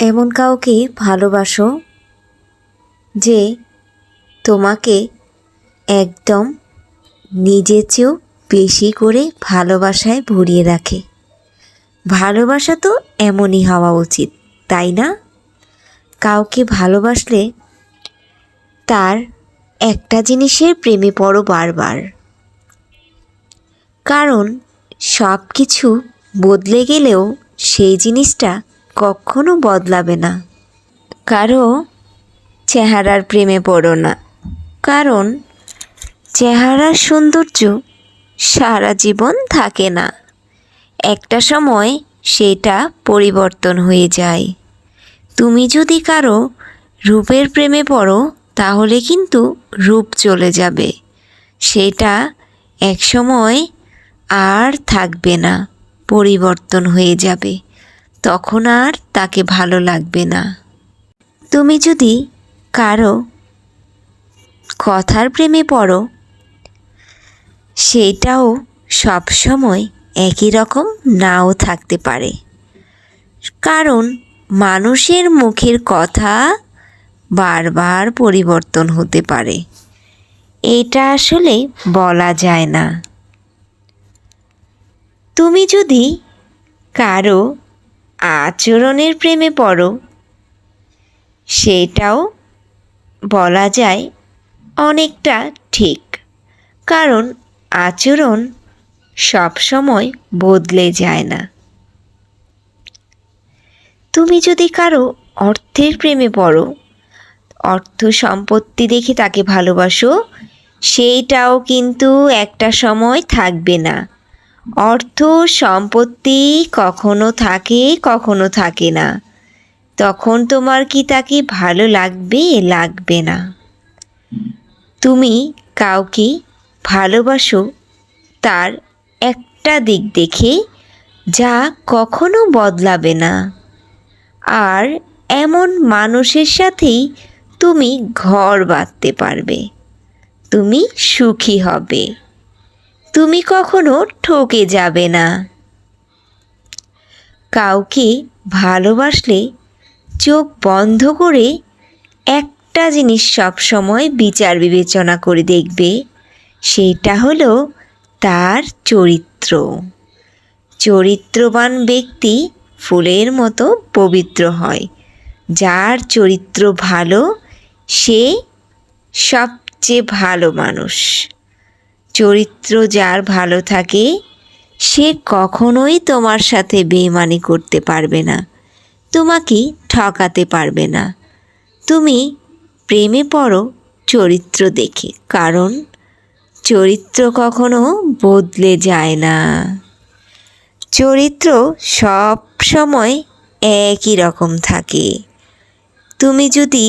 এমন কাউকে ভালোবাসো যে তোমাকে একদম নিজের চেয়েও বেশি করে ভালোবাসায় ভরিয়ে রাখে। ভালোবাসা তো এমনই হওয়া উচিত, তাই না? কাউকে ভালোবাসলে তার একটা জিনিসের প্রেমে পড়ো বারবার, কারণ সব কিছু বদলে গেলেও সেই জিনিসটা কখনো বদলাবে না। কারো চেহারার প্রেমে পড়ো না, কারণ চেহারার সৌন্দর্য সারা জীবন থাকে না, একটা সময় সেটা পরিবর্তন হয়ে যায়। তুমি যদি কারো রূপের প্রেমে পড়ো তাহলে কিন্তু রূপ চলে যাবে, সেটা এক সময় আর থাকবে না, পরিবর্তন হয়ে যাবে, তখন আর তাকে ভালো লাগবে না। তুমি যদি কারো কথার প্রেমে পড়ো সেটাও সব সময় একই রকম নাও থাকতে পারে, কারণ মানুষের মুখের কথা বারবার পরিবর্তন হতে পারে, এটা আসলে বলা যায় না। তুমি যদি কারো আচরণের প্রেমে পড়ো সেটাও বলা যায় অনেকটা ঠিক, কারণ আচরণ সব সময় বদলে যায় না। তুমি যদি কারো অর্থের প্রেমে পড়ো, অর্থ সম্পত্তি দেখে তাকে ভালোবাসো, সেইটাও কিন্তু একটা সময় থাকবে না। অর্থ সম্পত্তি কখনো থাকে কখনো থাকে না, তখন তোমার কি তাকে ভালো লাগবে? লাগবে না। তুমি কাউকে ভালোবাসো তার একটা দিক দেখে, যা কখনো বদলাবে না, আর এমন মানুষের সাথেই তুমি ঘর বাঁধতে পারবে, তুমি সুখী হবে, তুমি কখনো ঠকে যাবে না। কাউকে ভালোবাসলে চোখ বন্ধ করে একটা জিনিস সব সময় বিচার বিবেচনা করে দেখবে, সেটা হলো তার চরিত্র। চরিত্রবান ব্যক্তি ফুলের মতো পবিত্র হয়, যার চরিত্র ভালো সে সবচেয়ে ভালো মানুষ। চরিত্র যার ভালো থাকে সে কখনোই তোমার সাথে বেইমানি করতে পারবে না, তোমাকে ঠকাতে পারবে না। তুমি প্রেমে পড়ো চরিত্র দেখে, কারণ চরিত্র কখনো বদলে যায় না। চরিত্র সব সময় একই রকম থাকে। তুমি যদি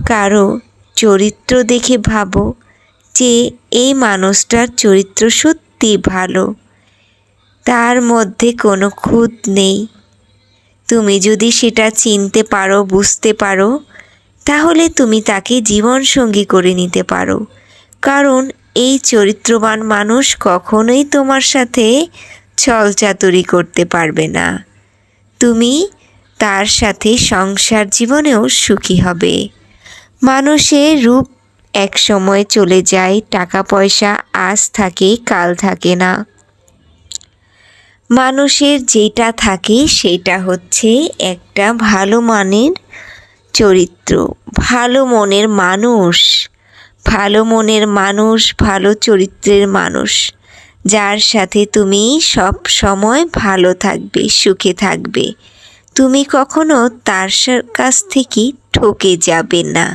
কারো চরিত্র দেখে ভাবো যে এই মানুষটার চরিত্র সত্যি ভালো, তার মধ্যে কোনো খুঁত নেই, তুমি যদি সেটা চিনতে পারো, বুঝতে পারো, তাহলে তুমি তাকে জীবনসঙ্গী করে নিতে পারো, কারণ এই চরিত্রবান মানুষ কখনোই তোমার সাথে ছলচাতুরি করতে পারবে না। তুমি তার সাথে সংসার জীবনেও সুখী হবে। মানুষের রূপ এক সময় চলে যায়, টাকা পয়সা আজ থাকে কাল থাকে না। মানুষের যেটা থাকে সেটা হচ্ছে একটা ভালো মানের চরিত্র, ভালো মনের মানুষ, ভালো মনের মানুষ, ভালো চরিত্রের মানুষ, যার সাথে তুমি সব সময় ভালো থাকবে, সুখে থাকবে, তুমি কখনো তার কাছ থেকে ঠকে যাবে না।